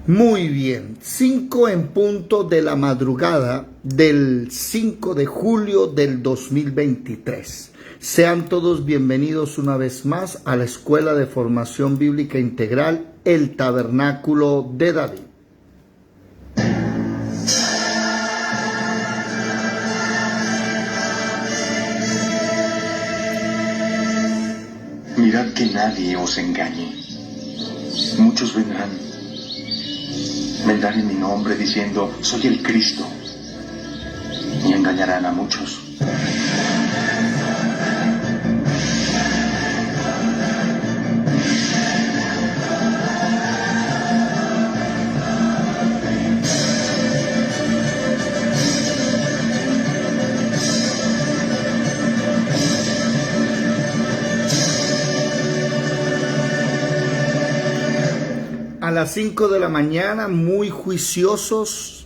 Muy bien, 5 en punto de la madrugada del 5 de julio del 2023. Sean todos bienvenidos una vez más a la Escuela de Formación Bíblica Integral, el Tabernáculo de David. Mirad que nadie os engañe. Muchos vendrán en mi nombre diciendo, soy el Cristo, y engañarán a muchos. A las 5 de la mañana, muy juiciosos,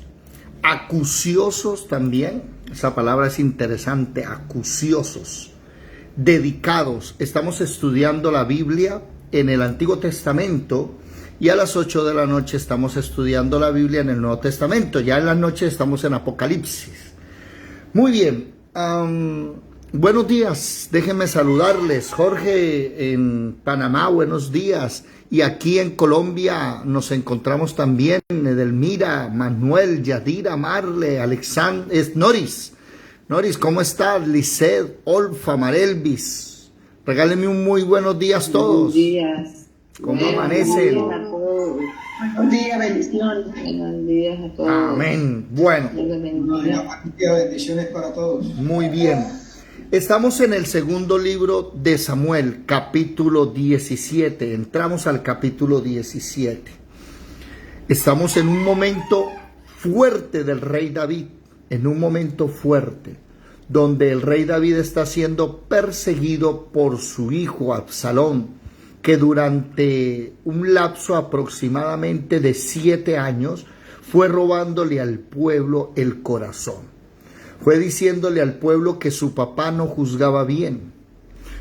acuciosos también. Esa palabra es interesante, acuciosos, dedicados. Estamos estudiando la Biblia en el Antiguo Testamento y a las 8 de la noche estamos estudiando la Biblia en el Nuevo Testamento. Ya en la noche estamos en Apocalipsis. Muy bien. Buenos días, déjenme saludarles. Jorge en Panamá, buenos días. Y aquí en Colombia nos encontramos también Edelmira, Manuel, Yadira, Marle, Alexander, Noris. Noris, ¿cómo estás? Lisset, Olfa, Marelvis. Regálenme un muy buenos días todos. Buenos días. ¿Cómo amanecen? Buenos días, bendiciones. Buenos días a todos. Amén. Bueno. Bendiciones para todos. Muy bien. Estamos en el segundo libro de Samuel, capítulo 17. Entramos al capítulo 17. Estamos en un momento fuerte del rey David, en un momento fuerte, donde el rey David está siendo perseguido por su hijo Absalón, que durante un lapso aproximadamente de 7 años fue robándole al pueblo el corazón. Fue diciéndole al pueblo que su papá no juzgaba bien.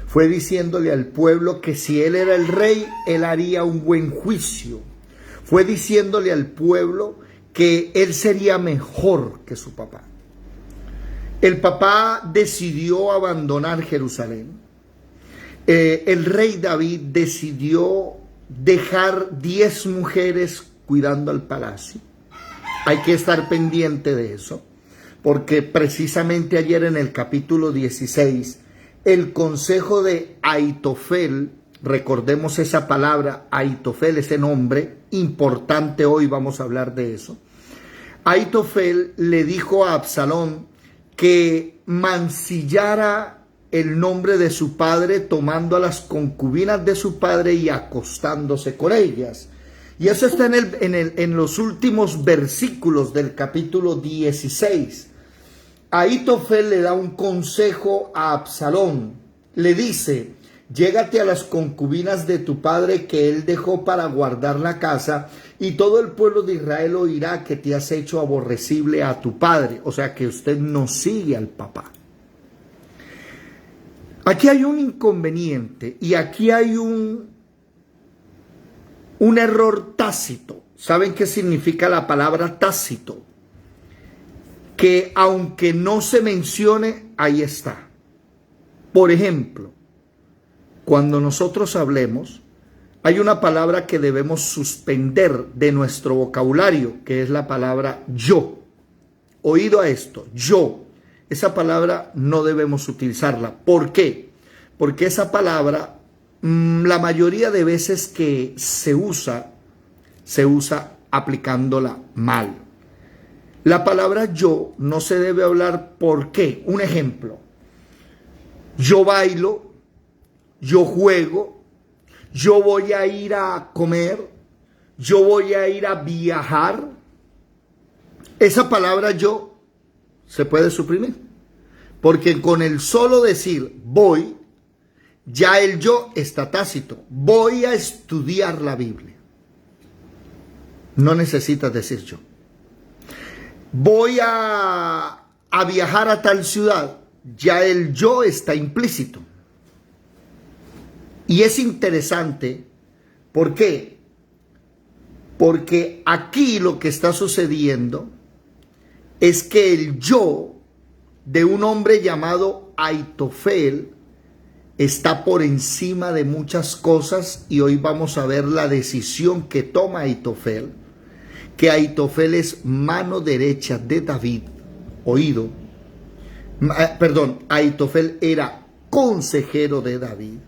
Fue diciéndole al pueblo que si él era el rey, él haría un buen juicio. Fue diciéndole al pueblo que él sería mejor que su papá. El papá decidió abandonar Jerusalén. El rey David decidió dejar 10 mujeres cuidando al palacio. Hay que estar pendiente de eso, porque precisamente ayer en el capítulo 16, el consejo de Ahitofel, recordemos esa palabra, Ahitofel, ese nombre importante, hoy vamos a hablar de eso. Ahitofel le dijo a Absalón que mancillara el nombre de su padre tomando a las concubinas de su padre y acostándose con ellas. Y eso está en los últimos versículos del capítulo 16. Ahitofel le da un consejo a Absalón. Le dice, llégate a las concubinas de tu padre que él dejó para guardar la casa, y todo el pueblo de Israel oirá que te has hecho aborrecible a tu padre. O sea que usted no sigue al papá. Aquí hay un inconveniente y aquí hay un error tácito. ¿Saben qué significa la palabra tácito? Que aunque no se mencione, ahí está. Por ejemplo, cuando nosotros hablemos, hay una palabra que debemos suspender de nuestro vocabulario, que es la palabra yo. Oído a esto, yo. Esa palabra no debemos utilizarla. ¿Por qué? Porque esa palabra, la mayoría de veces que se usa aplicándola mal. La palabra yo no se debe hablar. ¿Por qué? Un ejemplo. Yo bailo, yo juego, yo voy a ir a comer, yo voy a ir a viajar. Esa palabra yo se puede suprimir. Porque con el solo decir voy, ya el yo está tácito. Voy a estudiar la Biblia. No necesitas decir yo. Voy a viajar a tal ciudad. Ya el yo está implícito. Y es interesante. ¿Por qué? Porque aquí lo que está sucediendo es que el yo de un hombre llamado Aitofel está por encima de muchas cosas, y hoy vamos a ver la decisión que toma Aitofel, que Aitofel es mano derecha de David. Oído, Aitofel era consejero de David.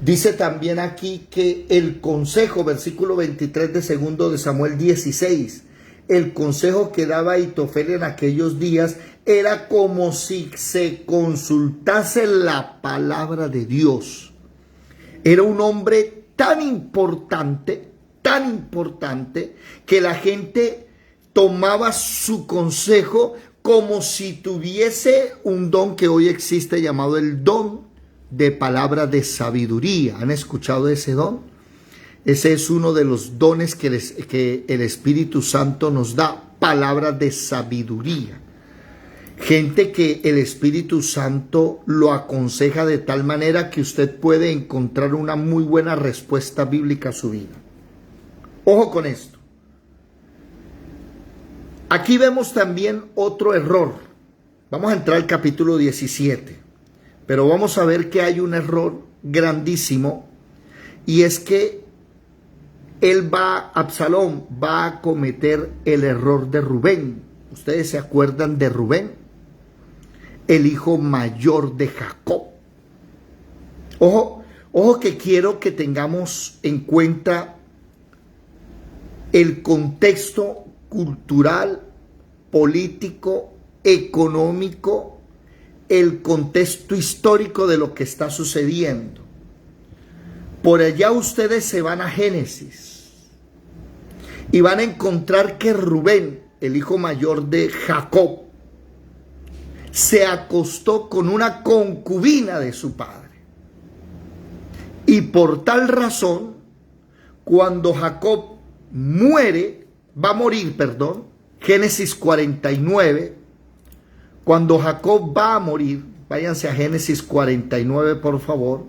Dice también aquí que el consejo, versículo 23 de 2 de Samuel 16, el consejo que daba Aitofel en aquellos días era como si se consultase la palabra de Dios. Era un hombre tan importante, que la gente tomaba su consejo como si tuviese un don que hoy existe llamado el don de palabra de sabiduría. ¿Han escuchado ese don? Ese es uno de los dones que el Espíritu Santo nos da, palabras de sabiduría. Gente que el Espíritu Santo lo aconseja de tal manera que usted puede encontrar una muy buena respuesta bíblica a su vida. Ojo con esto. Aquí vemos también otro error. Vamos a entrar al capítulo 17, pero vamos a ver que hay un error grandísimo, y es que Absalón va a cometer el error de Rubén. ¿Ustedes se acuerdan de Rubén? El hijo mayor de Jacob. Ojo que quiero que tengamos en cuenta el contexto cultural, político, económico, el contexto histórico de lo que está sucediendo. Por allá ustedes se van a Génesis y van a encontrar que Rubén, el hijo mayor de Jacob, se acostó con una concubina de su padre. Y por tal razón, cuando Jacob va a morir, Génesis 49, cuando Jacob va a morir, váyanse a Génesis 49 por favor,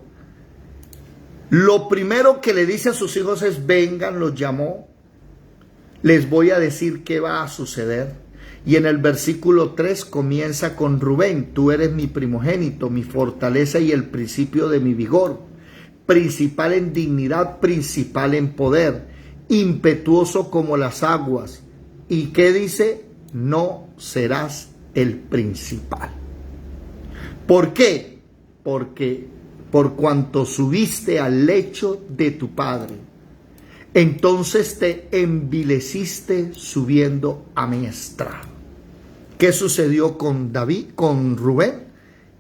lo primero que le dice a sus hijos es: vengan, los llamó, les voy a decir qué va a suceder. Y en el versículo 3 comienza con Rubén: tú eres mi primogénito, mi fortaleza y el principio de mi vigor, principal en dignidad, principal en poder, impetuoso como las aguas. ¿Y qué dice? No serás el principal. ¿Por qué? Porque por cuanto subiste al lecho de tu padre, entonces te envileciste subiendo a mi estrado. ¿Qué sucedió con Rubén?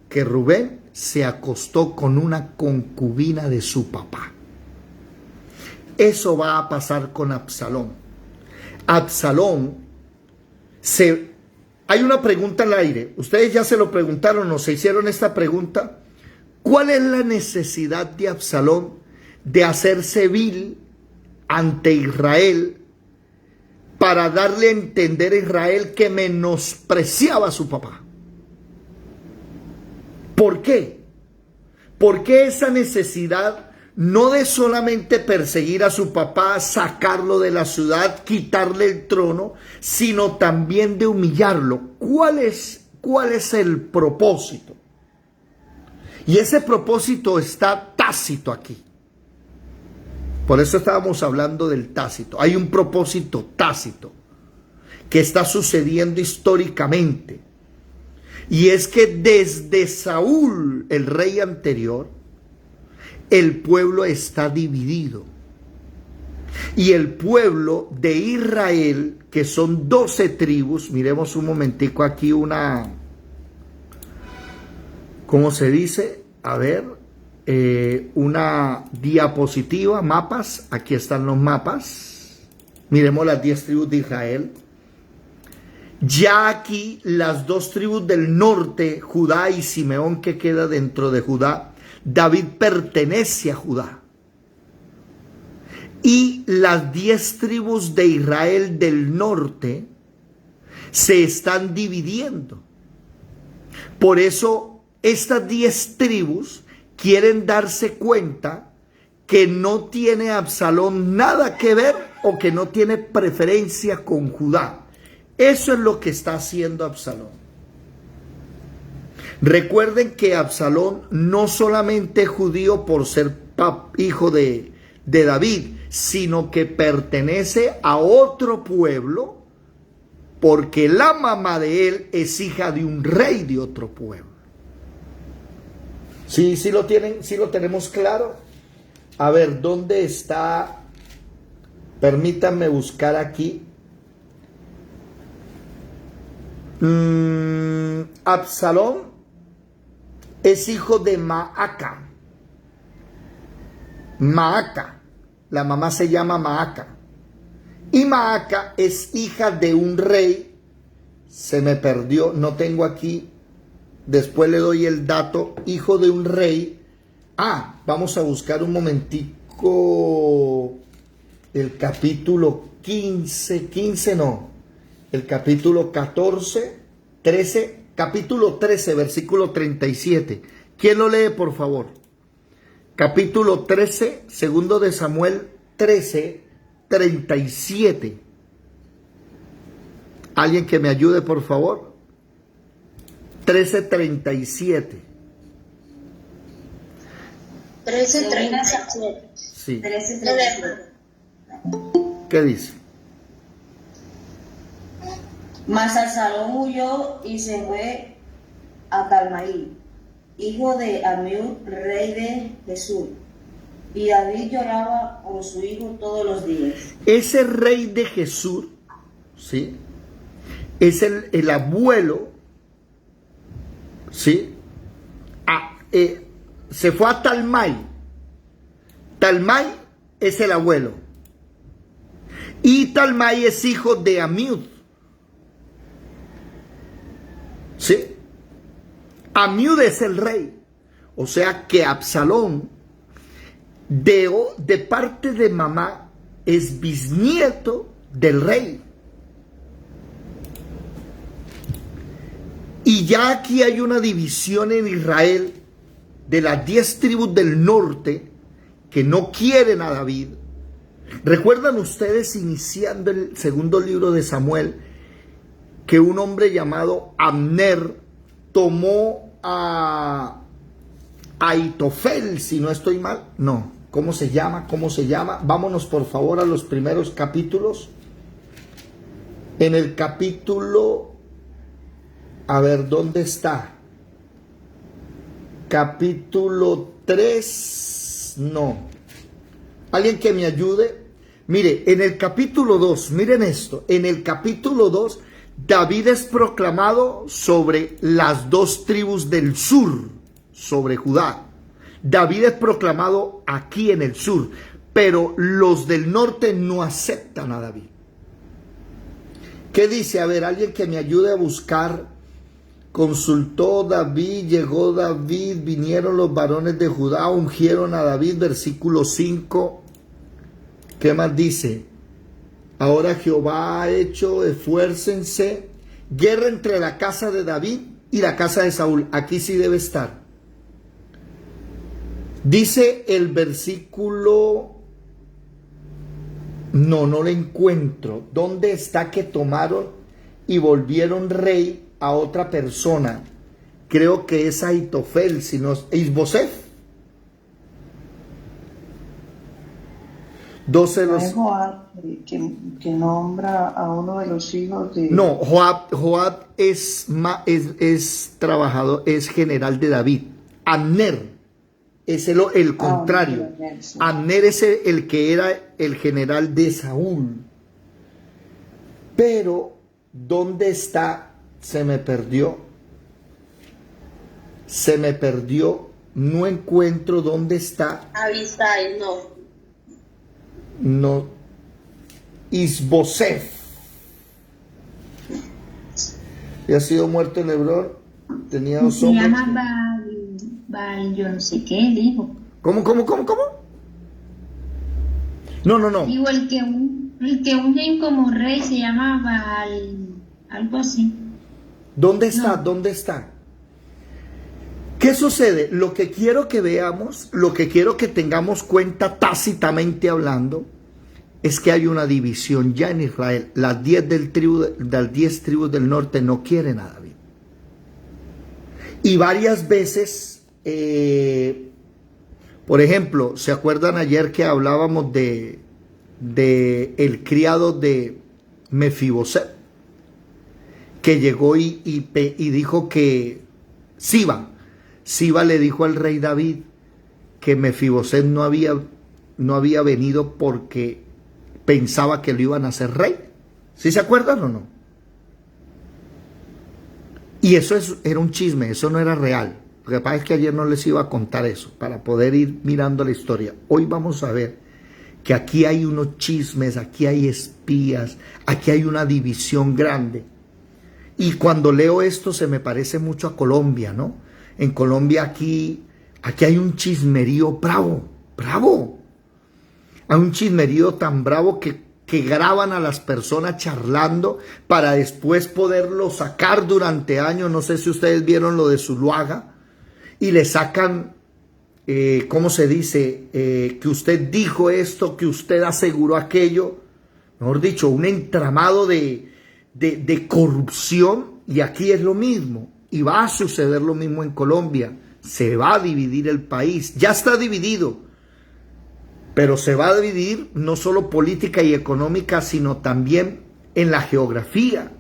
Que Rubén se acostó con una concubina de su papá. Eso va a pasar con Absalón. Hay una pregunta al aire. Ustedes ya se lo preguntaron o se hicieron esta pregunta. ¿Cuál es la necesidad de Absalón de hacerse vil ante Israel para darle a entender a Israel que menospreciaba a su papá? ¿Por qué? ¿Por qué esa necesidad no de solamente perseguir a su papá, sacarlo de la ciudad, quitarle el trono, sino también de humillarlo? ¿Cuál es el propósito? Y ese propósito está tácito aquí. Por eso estábamos hablando del tácito. Hay un propósito tácito que está sucediendo históricamente. Y es que desde Saúl, el rey anterior, el pueblo está dividido. Y el pueblo de Israel, que son 12 tribus, miremos un momentico aquí ¿cómo se dice? A ver, una diapositiva, mapas. Aquí están los mapas. Miremos las 10 tribus de Israel. Ya aquí las 2 tribus del norte, Judá y Simeón, que queda dentro de Judá. David pertenece a Judá. Y las 10 tribus de Israel del norte se están dividiendo. Por eso estas 10 tribus quieren darse cuenta que no tiene Absalón nada que ver o que no tiene preferencia con Judá. Eso es lo que está haciendo Absalón. Recuerden que Absalón no solamente es judío por ser hijo de David, sino que pertenece a otro pueblo porque la mamá de él es hija de un rey de otro pueblo. ¿Sí, sí lo tienen? ¿Sí lo tenemos claro? A ver, ¿dónde está? Permítanme buscar aquí. Absalón es hijo de Maaca. Maaca. La mamá se llama Maaca. Y Maaca es hija de un rey. Se me perdió, no tengo aquí. Después le doy el dato. Hijo de un rey. Vamos a buscar un momentico. El capítulo 15 no. El capítulo 14, 13, capítulo 13, versículo 37. ¿Quién lo lee, por favor? Capítulo 13, segundo de Samuel 13, 37. ¿Alguien que me ayude, por favor? 13:37. 13:37. Sí. 13:37. ¿Qué dice? Mas Absalón huyó y se fue a Talmaí, hijo de Amiud, rey de Jesús. Y David lloraba por su hijo todos los días. Ese rey de Jesús, ¿sí? Es el abuelo, ¿sí? Se fue a Talmai. Talmai es el abuelo. Y Talmai es hijo de Amiud. ¿Sí? Amiud es el rey. O sea que Absalón, de parte de mamá, es bisnieto del rey. Y ya aquí hay una división en Israel de las 10 tribus del norte que no quieren a David. ¿Recuerdan ustedes, iniciando el segundo libro de Samuel, que un hombre llamado Abner tomó a Ahitofel, si no estoy mal? No. ¿Cómo se llama? ¿Cómo se llama? Vámonos por favor a los primeros capítulos. En el capítulo, a ver, ¿dónde está? Capítulo 3, no. ¿Alguien que me ayude? Mire, en el capítulo 2, miren esto, en el capítulo 2, David es proclamado sobre las 2 tribus del sur, sobre Judá. David es proclamado aquí en el sur, pero los del norte no aceptan a David. ¿Qué dice? A ver, alguien que me ayude a buscar. Consultó David, llegó David, vinieron los varones de Judá, ungieron a David, versículo 5. ¿Qué más dice? Ahora Jehová ha hecho, esfuércense, guerra entre la casa de David y la casa de Saúl. Aquí sí debe estar. Dice el versículo, no lo encuentro. ¿Dónde está que tomaron y volvieron rey a otra persona? Creo que es Ahitofel, si no es Isbosef. 12 los... ¿Es Joab que nombra a uno de los hijos de... No, Joab es trabajador, es general de David. Abner es el contrario. Sí. Abner es el que era el general de Saúl. Pero, ¿dónde está? Se me perdió. No encuentro dónde está. Abisai, no. No. Isbosef. ¿Y ha sido muerto en Hebrón? Tenía 2 Se hombres. llama yo no sé qué, dijo. ¿Cómo? No. Digo, el que ungen como rey se llama algo así. ¿Dónde está? No. ¿Dónde está? ¿Qué sucede? Lo que quiero que veamos, lo que quiero que tengamos cuenta tácitamente hablando, es que hay una división ya en Israel. Las 10 tribus del norte no quieren a David. Y varias veces, por ejemplo, ¿se acuerdan ayer que hablábamos de el criado de Mefiboset? Que llegó y dijo que Siba le dijo al rey David que Mefiboset no había venido porque pensaba que lo iban a hacer rey. ¿Sí se acuerdan o no? Y eso era un chisme, eso no era real. Lo que pasa es que ayer no les iba a contar eso para poder ir mirando la historia. Hoy vamos a ver que aquí hay unos chismes, aquí hay espías, aquí hay una división grande. Y cuando leo esto se me parece mucho a Colombia, ¿no? En Colombia aquí hay un chismerío bravo. Hay un chismerío tan bravo que graban a las personas charlando para después poderlo sacar durante años. No sé si ustedes vieron lo de Zuluaga. Y le sacan, ¿cómo se dice? Que usted dijo esto, que usted aseguró aquello. Mejor dicho, un entramado de corrupción, y aquí es lo mismo, y va a suceder lo mismo en Colombia. Se va a dividir el país, ya está dividido, pero se va a dividir no solo política y económica, sino también en la geografía.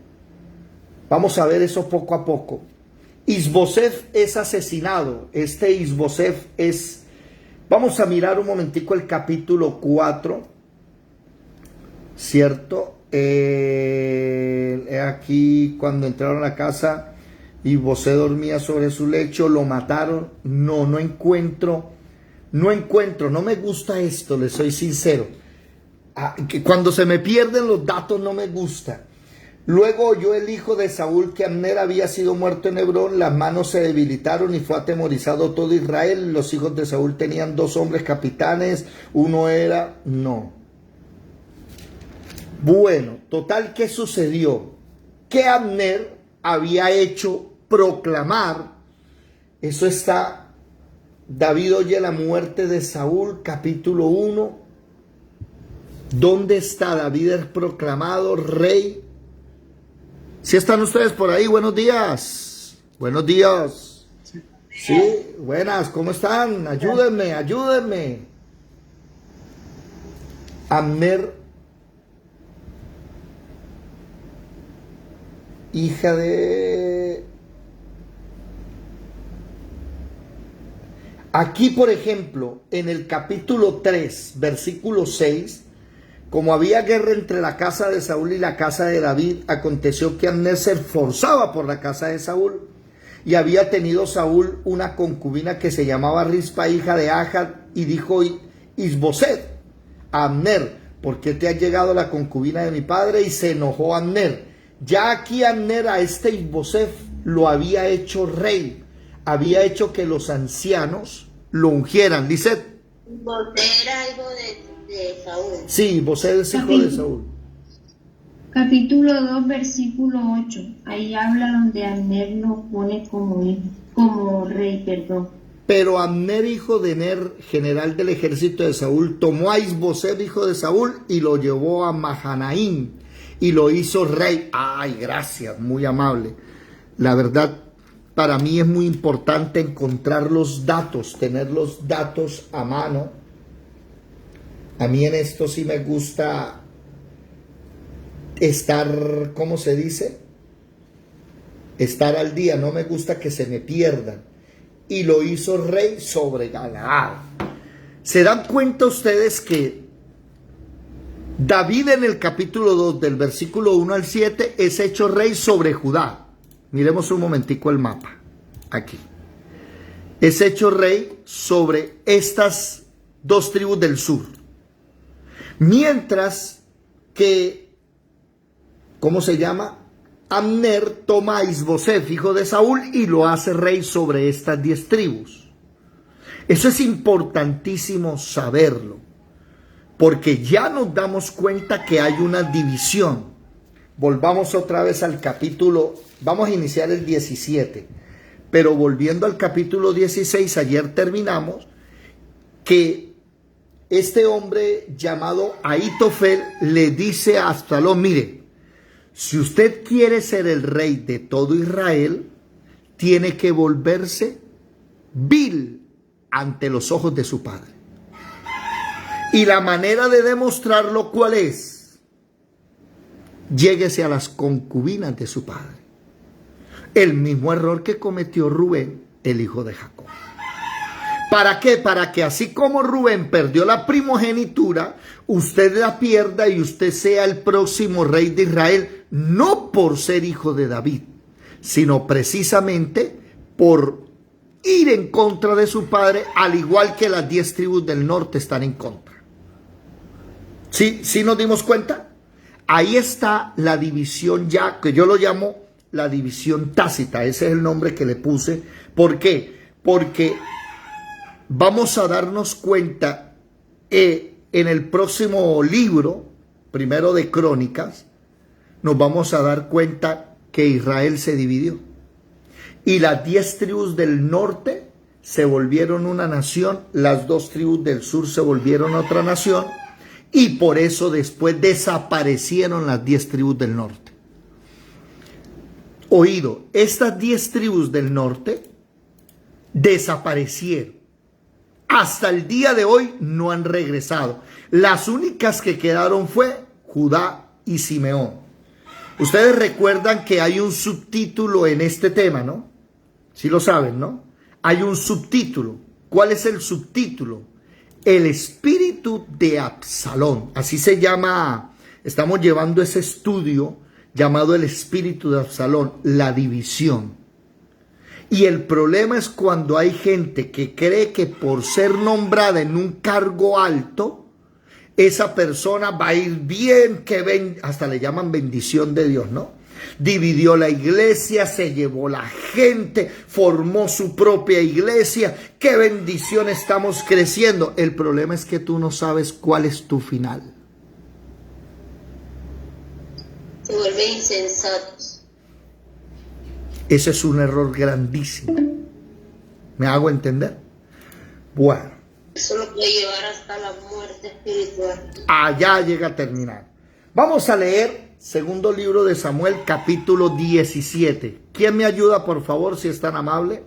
Vamos a ver eso poco a poco. Isboset es asesinado. Este Isboset es, vamos a mirar un momentico el capítulo 4, ¿cierto? Aquí cuando entraron a la casa y Isboset dormía sobre su lecho, lo mataron. No encuentro, no me gusta esto, les soy sincero. Que cuando se me pierden los datos no me gusta. Luego oyó el hijo de Saúl que Abner había sido muerto en Hebrón, las manos se debilitaron y fue atemorizado todo Israel. Los hijos de Saúl tenían 2 hombres capitanes, uno era, Bueno, total, ¿qué sucedió? Que Abner había hecho proclamar, eso está, David oye la muerte de Saúl, capítulo 1, ¿dónde está? David es proclamado rey. ¿Sí están ustedes por ahí? Buenos días. Buenos días. Sí, buenas, ¿cómo están? Ayúdenme. Abner, hija de... Aquí, por ejemplo, en el capítulo 3, versículo 6, como había guerra entre la casa de Saúl y la casa de David, aconteció que Abner se esforzaba por la casa de Saúl, y había tenido Saúl una concubina que se llamaba Rispa, hija de Ajad, y dijo Isboset a Abner, ¿por qué te ha llegado la concubina de mi padre? Y se enojó Abner. Ya aquí Abner a este Isboset lo había hecho rey, había hecho que los ancianos lo ungieran. Dice, Era hijo de Saúl. sí, Isboset es hijo de Saúl. Capítulo 2, versículo 8. Ahí habla donde Abner lo pone como rey, perdón. Pero Abner, hijo de Ner, general del ejército de Saúl, tomó a Isboset, hijo de Saúl, y lo llevó a Mahanaim, y lo hizo rey. Ay, gracias, muy amable. La verdad, para mí es muy importante encontrar los datos, tener los datos a mano. A mí en esto sí me gusta estar, ¿cómo se dice? Estar al día, no me gusta que se me pierdan. Y lo hizo rey sobre Galaad. ¿Se dan cuenta ustedes que David en el capítulo 2 del versículo 1 al 7 es hecho rey sobre Judá? Miremos un momentico el mapa. Aquí. Es hecho rey sobre estas 2 tribus del sur. Mientras que, ¿cómo se llama? Abner toma a Isboset, hijo de Saúl, y lo hace rey sobre estas 10 tribus. Eso es importantísimo saberlo, porque ya nos damos cuenta que hay una división. Volvamos otra vez al capítulo, vamos a iniciar el 17, pero volviendo al capítulo 16, ayer terminamos, que este hombre llamado Ahitofel le dice a Absalón, mire, si usted quiere ser el rey de todo Israel, tiene que volverse vil ante los ojos de su padre. Y la manera de demostrarlo, ¿cuál es? Lléguese a las concubinas de su padre. El mismo error que cometió Rubén, el hijo de Jacob. ¿Para qué? Para que así como Rubén perdió la primogenitura, usted la pierda y usted sea el próximo rey de Israel, no por ser hijo de David, sino precisamente por ir en contra de su padre, al igual que las 10 tribus del norte están en contra. ¿Sí nos dimos cuenta? Ahí está la división ya, que yo lo llamo la división tácita. Ese es el nombre que le puse. ¿Por qué? Porque vamos a darnos cuenta en el próximo libro, primero de Crónicas, nos vamos a dar cuenta que Israel se dividió. Y las 10 tribus del norte se volvieron una nación, las 2 tribus del sur se volvieron otra nación, y por eso después desaparecieron las 10 tribus del norte. Oído, estas 10 tribus del norte desaparecieron. Hasta el día de hoy no han regresado. Las únicas que quedaron fue Judá y Simeón. Ustedes recuerdan que hay un subtítulo en este tema, ¿no? Sí lo saben, ¿no? Hay un subtítulo. ¿Cuál es el subtítulo? El espíritu de Absalón. Así se llama. Estamos llevando ese estudio llamado el espíritu de Absalón, la división. Y el problema es cuando hay gente que cree que por ser nombrada en un cargo alto, esa persona va a ir bien, hasta le llaman bendición de Dios, ¿no? Dividió la iglesia, se llevó la gente, formó su propia iglesia. ¡Qué bendición, estamos creciendo! El problema es que tú no sabes cuál es tu final. Se vuelven insensatos. Ese es un error grandísimo. ¿Me hago entender? Bueno. Eso lo puede llevar hasta la muerte espiritual. Allá llega a terminar. Vamos a leer segundo libro de Samuel, capítulo 17. ¿Quién me ayuda, por favor, si es tan amable?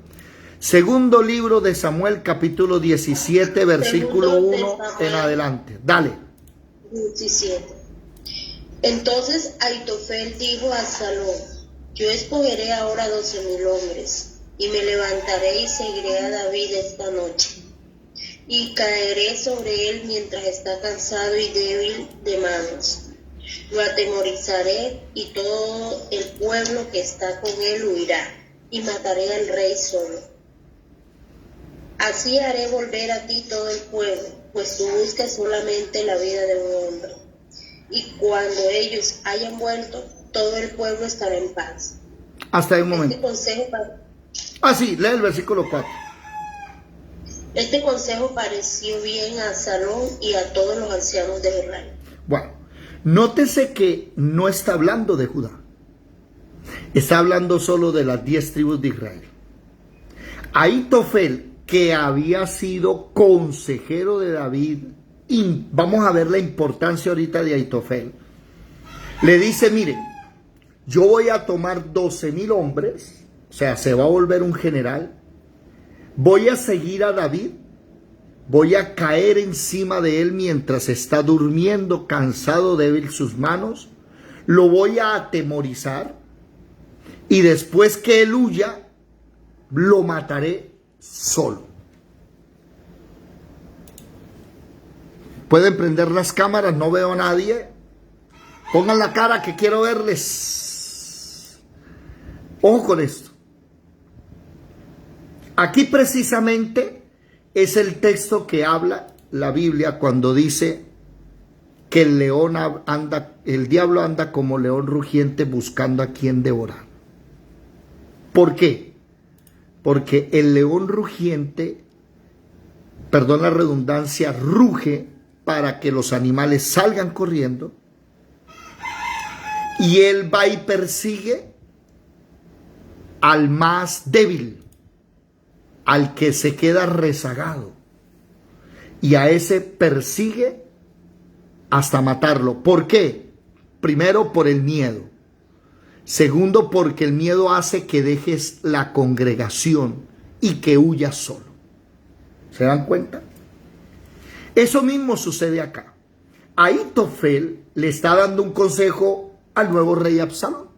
Segundo libro de Samuel, capítulo 17, versículo 1 en adelante. Dale. 17. Entonces Ahitofel dijo a Absalón: yo escogeré ahora 12,000 hombres, y me levantaré y seguiré a David esta noche, y caeré sobre él mientras está cansado y débil de manos. Lo atemorizaré, y todo el pueblo que está con él huirá, y mataré al rey solo. Así haré volver a ti todo el pueblo, pues tú buscas solamente la vida de un hombre. Y cuando ellos hayan vuelto, todo el pueblo estará en paz. Hasta ahí un momento. Sí, lee el versículo 4. Este consejo pareció bien a Absalón y a todos los ancianos de Israel. Bueno, nótese que no está hablando de Judá. Está hablando solo de las 10 tribus de Israel. Ahitofel, que había sido consejero de David, y vamos a ver la importancia ahorita de Ahitofel, le dice, mire, yo voy a tomar 12,000 hombres, o sea, se va a volver un general, voy a seguir a David, voy a caer encima de él mientras está durmiendo, cansado, débil sus manos, lo voy a atemorizar, y después que él huya, lo mataré solo. Pueden prender las cámaras, no veo a nadie. Pongan la cara que quiero verles. Ojo con esto. Aquí precisamente es el texto que habla la Biblia cuando dice que el diablo anda como león rugiente buscando a quien devorar. ¿Por qué? Porque el león rugiente, perdón la redundancia, ruge para que los animales salgan corriendo, y él va y persigue al más débil, al que se queda rezagado. y a ese persigue hasta matarlo. ¿Por qué? Primero, por el miedo. Segundo, porque el miedo hace que dejes la congregación y que huyas solo. ¿Se dan cuenta? Eso mismo sucede acá. Ahitofel le está dando un consejo al nuevo rey Absalón.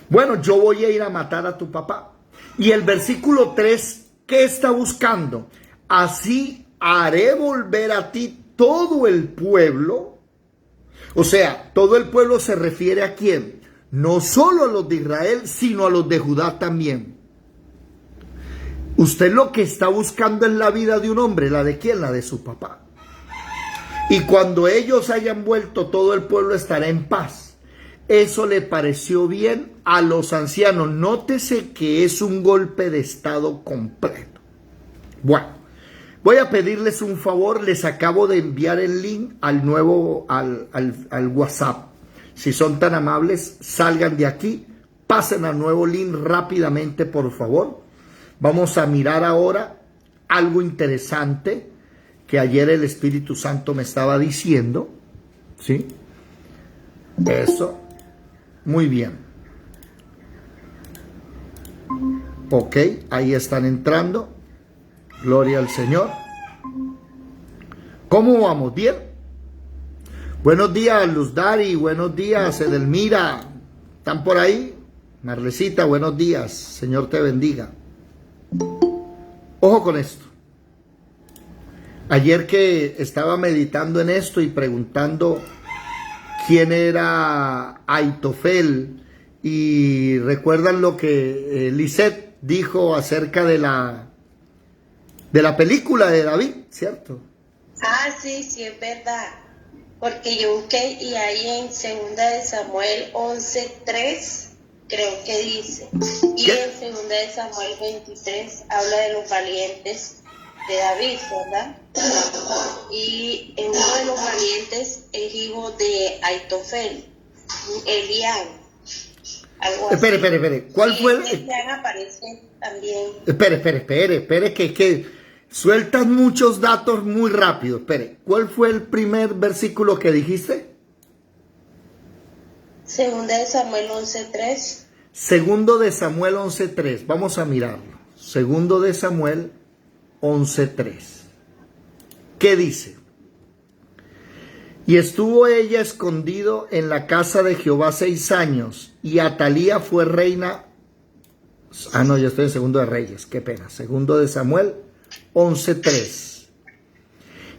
Bueno, yo voy a ir a matar a tu papá. Y el versículo 3, ¿qué está buscando? Así haré volver a ti todo el pueblo. O sea, todo el pueblo se refiere a quién. No solo a los de Israel, sino a los de Judá también. Usted lo que está buscando es la vida de un hombre. ¿La de quién? La de su papá. Y cuando ellos hayan vuelto, todo el pueblo estará en paz. Eso le pareció bien a los ancianos. Nótese que es un golpe de estado completo. Bueno, voy a pedirles un favor. Les acabo de enviar el link al WhatsApp. Si son tan amables, salgan de aquí, pasen al nuevo link rápidamente, por favor. Vamos a mirar ahora algo interesante que ayer el Espíritu Santo me estaba diciendo. ¿Sí? Eso. Muy bien. Ok, ahí están entrando. Gloria al Señor. ¿Cómo vamos? ¿Bien? Buenos días, Luz Dari. Buenos días, Edelmira. ¿Están por ahí? Marlecita, buenos días. Señor te bendiga. Ojo con esto. Ayer que estaba meditando en esto y preguntando quién era Ahitofel, y recuerdan lo que Lisette dijo acerca de la película de David, ¿cierto? Ah, sí, sí, es verdad. Porque yo busqué y ahí en 2 de Samuel 11:3 creo que dice. Y ¿Qué? en 2 de Samuel 23 habla de los valientes de David, ¿verdad? Y en uno de los valientes es hijo de Ahitofel, Eliam. Algo así. Espere. ¿Cuál fue el...? Eliam aparece también. Espere, que sueltas muchos datos muy rápido. Espere, ¿cuál fue el primer versículo que dijiste? 2 de Samuel 11:3. 2 de Samuel 11:3. Vamos a mirarlo. 2 de Samuel 11:3. ¿Qué dice? Y estuvo ella escondido en la casa de Jehová 6 años, y Atalía fue reina. Ah, no, yo estoy en 2 de Reyes, qué pena. 2 de Samuel 11:3.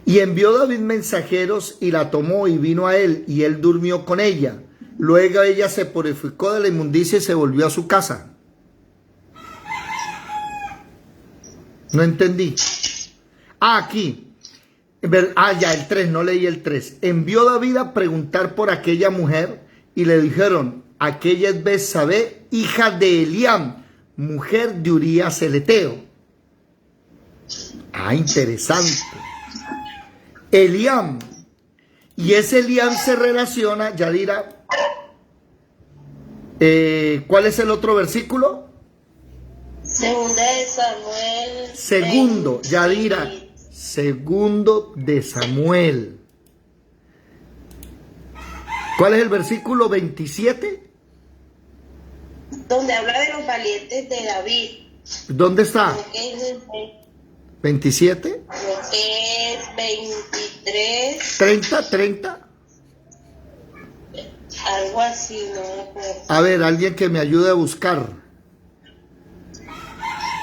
Y envió David mensajeros y la tomó y vino a él, y él durmió con ella. Luego ella se purificó de la inmundicia y se volvió a su casa. No entendí. Aquí. Ya, el 3, no leí el 3. Envió David a preguntar por aquella mujer y le dijeron, aquella es Betsabé, hija de Eliam, mujer de Urías el Eteo. Ah, interesante. Eliam. Y ese Eliam se relaciona, Yadira. ¿Cuál es el otro versículo? 2 de Samuel. Segundo, Yadira. 2 de Samuel. ¿Cuál es el versículo 27? Donde habla de los valientes de David. ¿Dónde está? Creo que es 27. creo que es 23, 30. algo así, no me acuerdo. A ver, alguien que me ayude a buscar.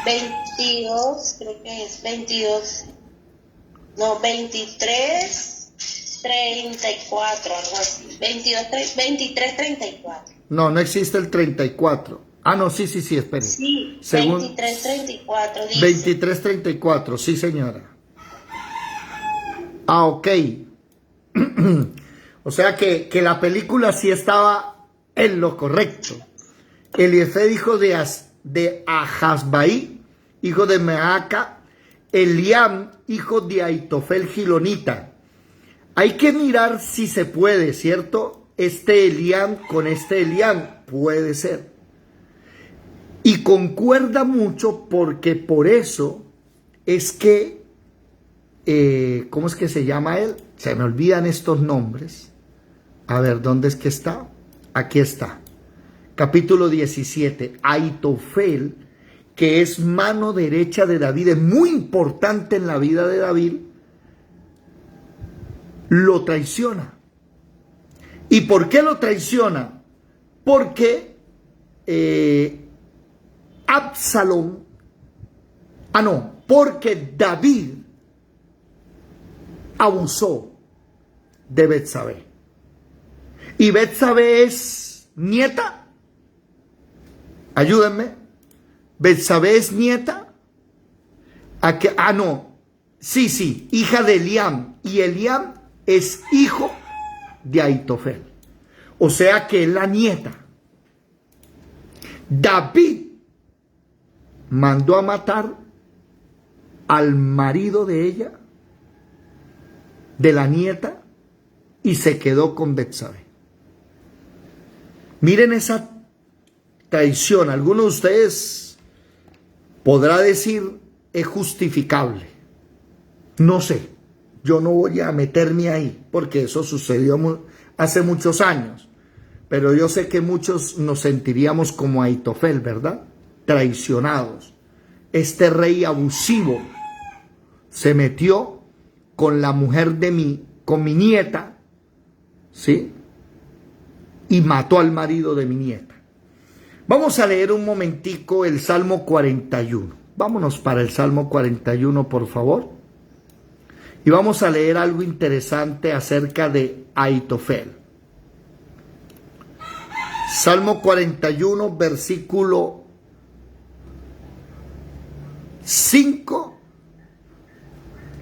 22, creo que es 22. No, 23, 34, algo así. 23, 34. No existe el 34. Ah, no, sí, espere. Sí, 23, 34 dice. 23, 34, sí, señora. Ah, ok. O sea que la película sí estaba en lo correcto. Eliezer, hijo de Ahasbaí, hijo de Meaca. Eliam, hijo de Ahitofel Gilonita. Hay que mirar si se puede, ¿cierto? Este Eliam con este Eliam puede ser. Y concuerda mucho porque por eso es que ¿cómo es que se llama él? Se me olvidan estos nombres. A ver, ¿dónde es que está? Aquí está. Capítulo 17. Aitofel, que es mano derecha de David, es muy importante en la vida de David, lo traiciona. ¿Y por qué lo traiciona? Porque porque David abusó de Betsabé. Y Betsabé es nieta. Ayúdenme. Betsabé es nieta. Sí, hija de Eliam. Y Eliam es hijo de Aitofel. O sea que es la nieta. David mandó a matar al marido de ella, de la nieta, y se quedó con Betsabé. Miren esa traición. Alguno de ustedes podrá decir es justificable. No sé, yo no voy a meterme ahí porque eso sucedió hace muchos años. Pero yo sé que muchos nos sentiríamos como Aitofel, ¿verdad? Traicionados. Este rey abusivo se metió con la mujer con mi nieta, ¿sí? Y mató al marido de mi nieta. Vamos a leer un momentico el Salmo 41. Vámonos para el Salmo 41, por favor. Y vamos a leer algo interesante acerca de Aitofel. Salmo 41, versículo 5.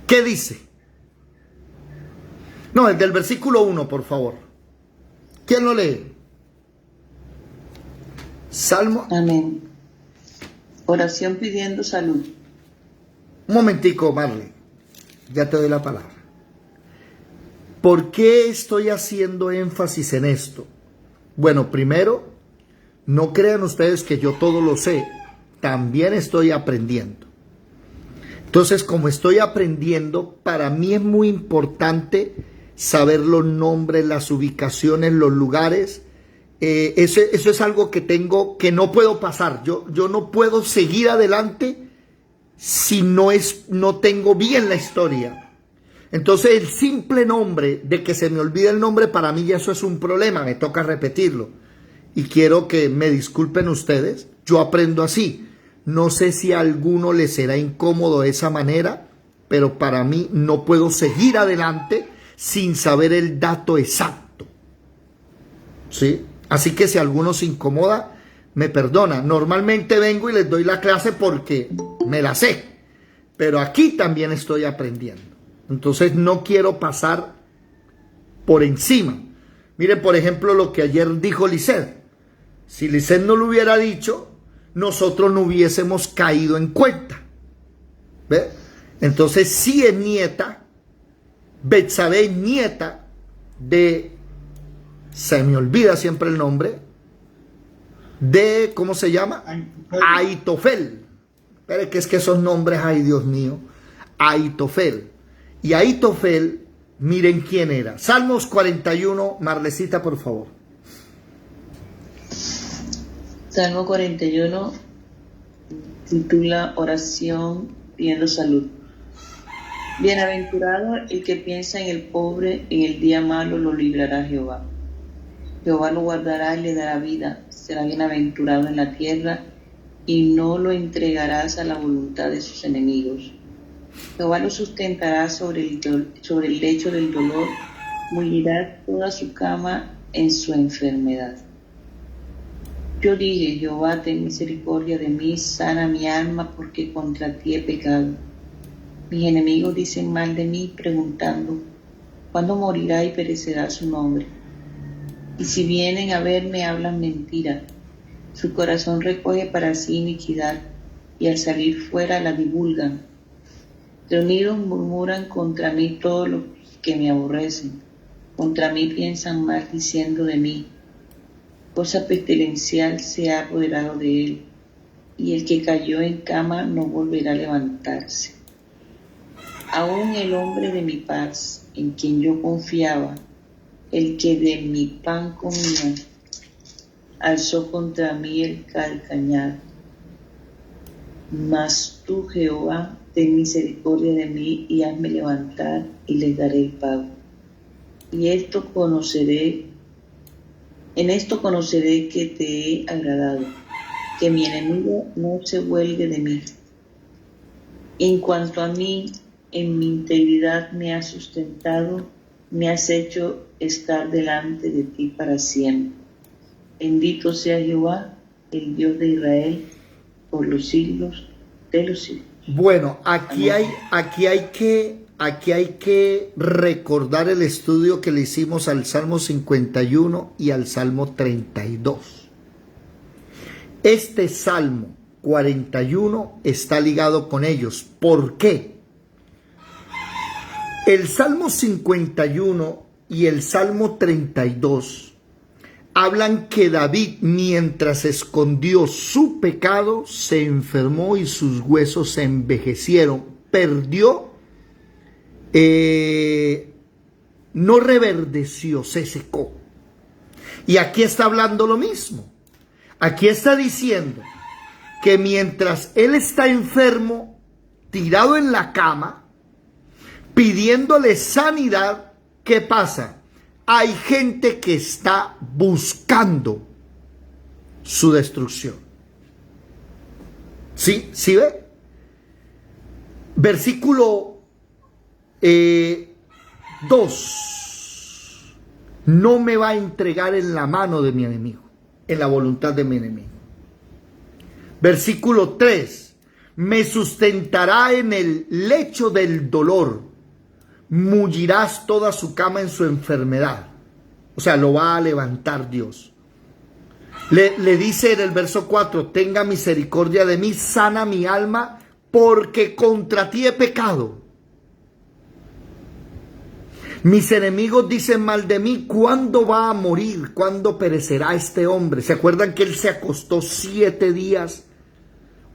¿Qué dice? No, el del versículo 1, por favor. ¿Quién lo lee? Salmo. Amén. Oración pidiendo salud. Un momentico, Marley. Ya te doy la palabra. ¿Por qué estoy haciendo énfasis en esto? Bueno, primero, no crean ustedes que yo todo lo sé. También estoy aprendiendo. Entonces, como estoy aprendiendo, para mí es muy importante saber los nombres, las ubicaciones, los lugares. Eso es algo que tengo, que no puedo pasar. Yo no puedo seguir adelante si no tengo bien la historia. Entonces el simple nombre, de que se me olvide el nombre, para mí ya eso es un problema, me toca repetirlo. Y quiero que me disculpen ustedes, yo aprendo así. No sé si a alguno le será incómodo de esa manera, pero para mí no puedo seguir adelante sin saber el dato exacto. ¿Sí? Así que si alguno se incomoda, me perdona. Normalmente vengo y les doy la clase porque me la sé, pero aquí también estoy aprendiendo. Entonces no quiero pasar por encima. Miren, por ejemplo, lo que ayer dijo Lisset. Si Lisset no lo hubiera dicho, nosotros no hubiésemos caído en cuenta. ¿Ve? Entonces sí es nieta, Betsabé es nieta de, se me olvida siempre el nombre, de, ¿cómo se llama? Aitofel. Pero que es que esos nombres, ay Dios mío, Aitofel. Y Aitofel, miren quién era. Salmos 41, Marlecita, por favor. Salmo 41 titula Oración pidiendo salud. Bienaventurado el que piensa en el pobre, en el día malo lo librará Jehová. Jehová lo guardará y le dará vida. Será bienaventurado en la tierra y no lo entregarás a la voluntad de sus enemigos. Jehová lo sustentará sobre el lecho del dolor, mullirá toda su cama en su enfermedad. Yo dije, Jehová, ten misericordia de mí, sana mi alma, porque contra ti he pecado. Mis enemigos dicen mal de mí, preguntando, ¿cuándo morirá y perecerá su nombre? Y si vienen a verme, hablan mentira. Su corazón recoge para sí iniquidad, y al salir fuera la divulgan. Reunidos murmuran contra mí todos los que me aborrecen. Contra mí piensan mal diciendo de mí. Cosa pestilencial se ha apoderado de él, y el que cayó en cama no volverá a levantarse. Aún el hombre de mi paz, en quien yo confiaba, el que de mi pan comía, alzó contra mí el calcañar. Mas tú, Jehová, ten misericordia de mí y hazme levantar y les daré el pago. Y en esto conoceré que te he agradado, que mi enemigo no se huelgue de mí. En cuanto a mí, en mi integridad me has sustentado, me has hecho estar delante de ti para siempre. Bendito sea Jehová, el Dios de Israel, por los siglos de los siglos. Bueno, aquí hay que recordar el estudio que le hicimos al Salmo 51 y al Salmo 32. Este Salmo 41 está ligado con ellos. ¿Por qué? El Salmo 51 y el Salmo 32 hablan que David, mientras escondió su pecado, se enfermó y sus huesos se envejecieron. Perdió, no reverdeció, se secó. Y aquí está hablando lo mismo. Aquí está diciendo que mientras él está enfermo, tirado en la cama, pidiéndole sanidad, ¿qué pasa? Hay gente que está buscando su destrucción. ¿Sí? ¿Sí ve? Versículo 2. No me va a entregar en la mano de mi enemigo, en la voluntad de mi enemigo. Versículo 3. Me sustentará en el lecho del dolor. Mullirás toda su cama en su enfermedad. O sea, lo va a levantar Dios. Le dice en el verso 4, tenga misericordia de mí, sana mi alma, porque contra ti he pecado. Mis enemigos dicen mal de mí, ¿cuándo va a morir? ¿Cuándo perecerá este hombre? ¿Se acuerdan que él se acostó 7 días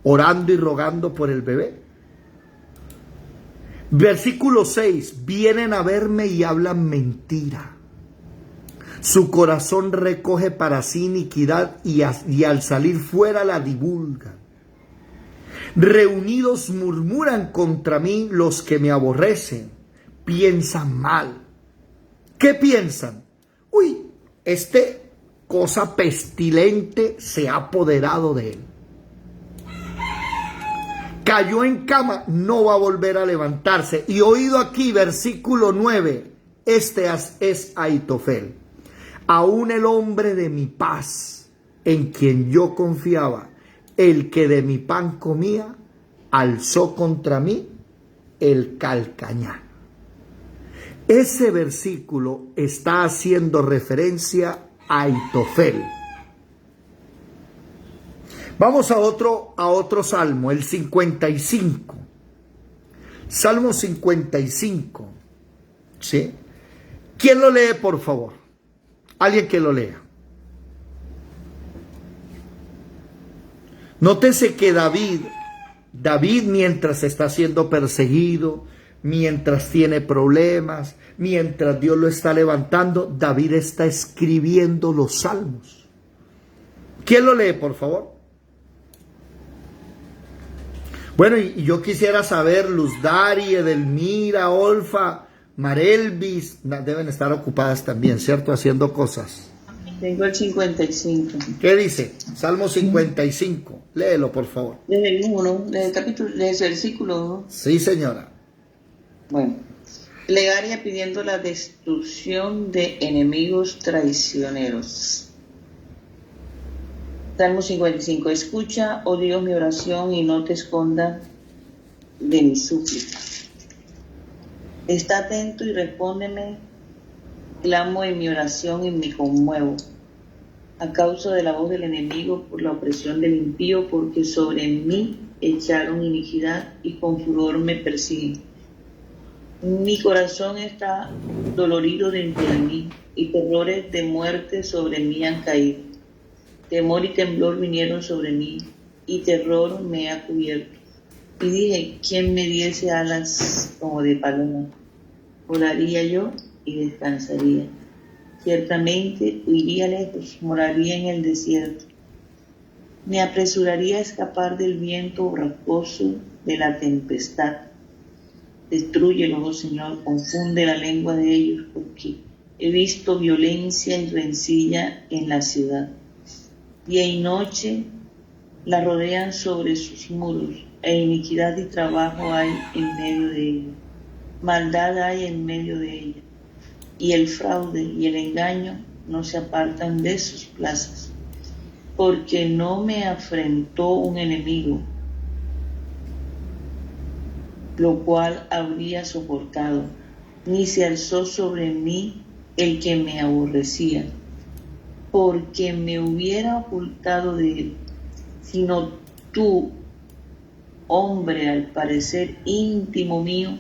orando y rogando por el bebé? Versículo 6, vienen a verme y hablan mentira. Su corazón recoge para sí iniquidad y al salir fuera la divulgan. Reunidos murmuran contra mí los que me aborrecen, piensan mal. ¿Qué piensan? Uy, cosa pestilente se ha apoderado de él. Cayó en cama, no va a volver a levantarse. Y oído aquí, versículo 9, este es Ahitofel. Aún el hombre de mi paz, en quien yo confiaba, el que de mi pan comía, alzó contra mí el calcañar. Ese versículo está haciendo referencia a Ahitofel. Vamos a otro salmo, el 55. Salmo 55. ¿Sí? ¿Quién lo lee, por favor? Alguien que lo lea. Nótese que David mientras está siendo perseguido, mientras tiene problemas, mientras Dios lo está levantando, David está escribiendo los salmos. ¿Quién lo lee, por favor? Bueno, y yo quisiera saber, Luz Dari, Edelmira, Olfa, Marelvis, deben estar ocupadas también, ¿cierto? Haciendo cosas. Tengo el 55. ¿Qué dice? Salmo 55. Léelo, por favor. Desde el 1, desde el versículo 1. Sí, señora. Bueno, plegaria pidiendo la destrucción de enemigos traicioneros. Salmo 55. Escucha, oh Dios, mi oración y no te escondas de mi súplica. Está atento y respóndeme. Clamo en mi oración y me conmuevo a causa de la voz del enemigo, por la opresión del impío, porque sobre mí echaron iniquidad y con furor me persiguen. Mi corazón está dolorido dentro de mí y terrores de muerte sobre mí han caído. Temor y temblor vinieron sobre mí y terror me ha cubierto. Y dije, ¿quién me diese alas como de paloma? Volaría yo y descansaría. Ciertamente huiría lejos, moraría en el desierto. Me apresuraría a escapar del viento borrascoso, de la tempestad. Destrúyelos, oh Señor, confunde la lengua de ellos, porque he visto violencia y rencilla en la ciudad. Día y noche la rodean sobre sus muros, e iniquidad y trabajo hay en medio de ella. Maldad hay en medio de ella, y el fraude y el engaño no se apartan de sus plazas. Porque no me afrentó un enemigo, lo cual habría soportado, ni se alzó sobre mí el que me aborrecía, porque me hubiera ocultado de él, sino tú, hombre al parecer íntimo mío,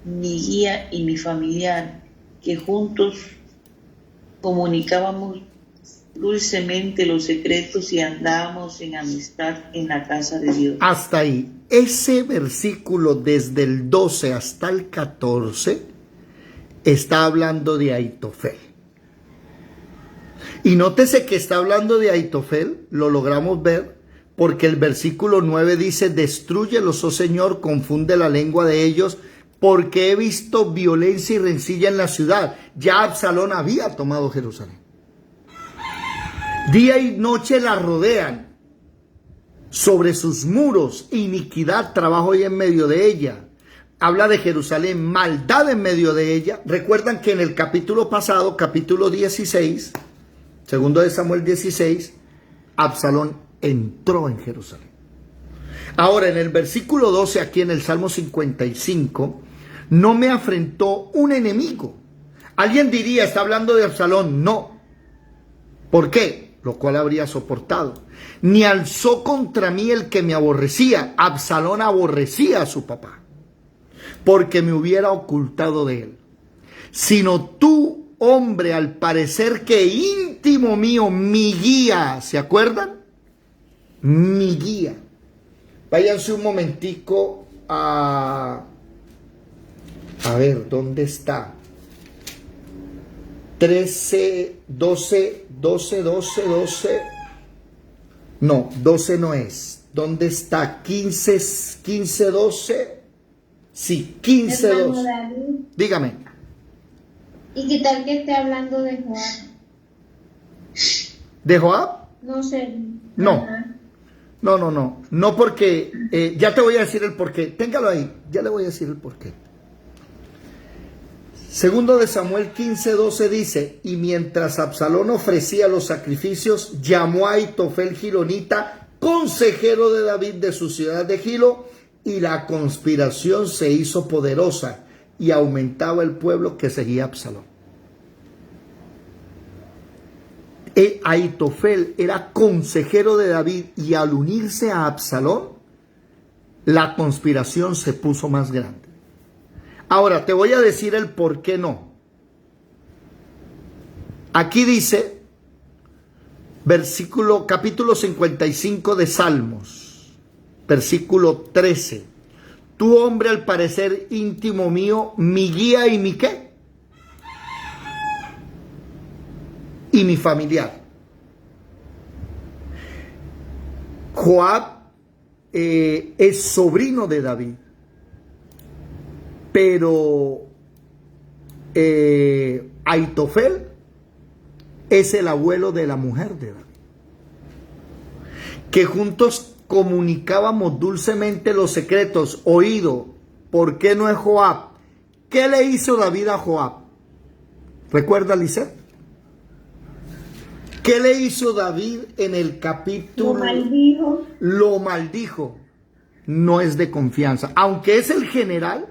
mi guía y mi familiar, que juntos comunicábamos dulcemente los secretos y andábamos en amistad en la casa de Dios. Hasta ahí. Ese versículo desde el 12 hasta el 14 está hablando de Ahitofel. Y nótese que está hablando de Ahitofel, lo logramos ver, porque el versículo 9 dice, destrúyelos, oh Señor, confunde la lengua de ellos, porque he visto violencia y rencilla en la ciudad. Ya Absalón había tomado Jerusalén. Día y noche la rodean, sobre sus muros, iniquidad, trabajo hay en medio de ella. Habla de Jerusalén, maldad en medio de ella. Recuerdan que en el capítulo pasado, capítulo 16, segundo de Samuel 16, Absalón entró en Jerusalén. Ahora, en el versículo 12, aquí en el Salmo 55, no me afrentó un enemigo. Alguien diría, está hablando de Absalón. No. ¿Por qué? Lo cual habría soportado. Ni alzó contra mí el que me aborrecía. Absalón aborrecía a su papá, porque me hubiera ocultado de él. Sino tú, hombre, al parecer que íntimo mío, mi guía. ¿Se acuerdan? Mi guía. Váyanse un momentico a ver, ¿dónde está? 13, 12. No, 12 no es. ¿Dónde está? 15, 12. Sí, 15, 12. Dígame. ¿Y qué tal que esté hablando de Joab? ¿De Joab? No sé. No. Ajá. No, porque ya te voy a decir el porqué. Téngalo ahí, ya le voy a decir el porqué. Segundo de Samuel 15:12 dice, y mientras Absalón ofrecía los sacrificios, llamó a Ahitofel Gilonita, consejero de David de su ciudad de Gilo, y la conspiración se hizo poderosa y aumentaba el pueblo que seguía a Absalón. Ahitofel era consejero de David y al unirse a Absalón, la conspiración se puso más grande. Ahora, te voy a decir el por qué no. Aquí dice, capítulo 55 de Salmos, versículo 13. Tu hombre al parecer íntimo mío, mi guía y mi ¿qué? Y mi familiar. Joab es sobrino de David. Pero Ahitofel es el abuelo de la mujer de David, que juntos comunicábamos dulcemente los secretos. Oído, ¿por qué no es Joab? ¿Qué le hizo David a Joab? ¿Recuerda, Lisette? ¿Qué le hizo David en el capítulo? Lo maldijo. No es de confianza. Aunque es el general,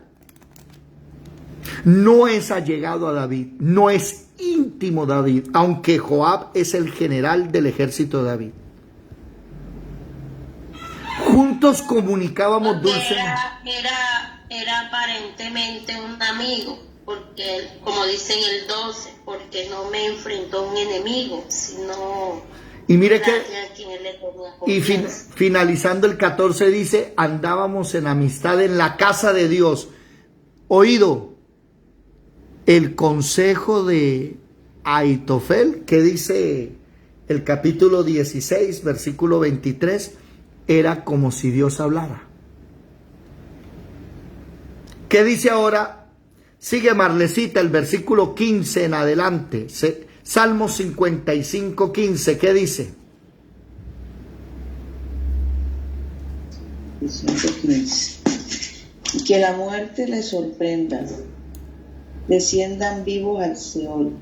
no es allegado a David, no es íntimo David, aunque Joab es el general del ejército de David. Juntos comunicábamos dulcemente. Era aparentemente un amigo, porque como dice en el 12, porque no me enfrentó un enemigo, sino Y mire que, a quien él le tenía y confianza. finalizando el 14 dice, andábamos en amistad en la casa de Dios. Oído, el consejo de Ahitofel, que dice el capítulo 16, versículo 23, era como si Dios hablara. ¿Qué dice ahora? Sigue Marlecita, el versículo 15 en adelante. Salmo 55, 15, ¿qué dice? 115. Y que la muerte les sorprenda, desciendan vivos al Seol,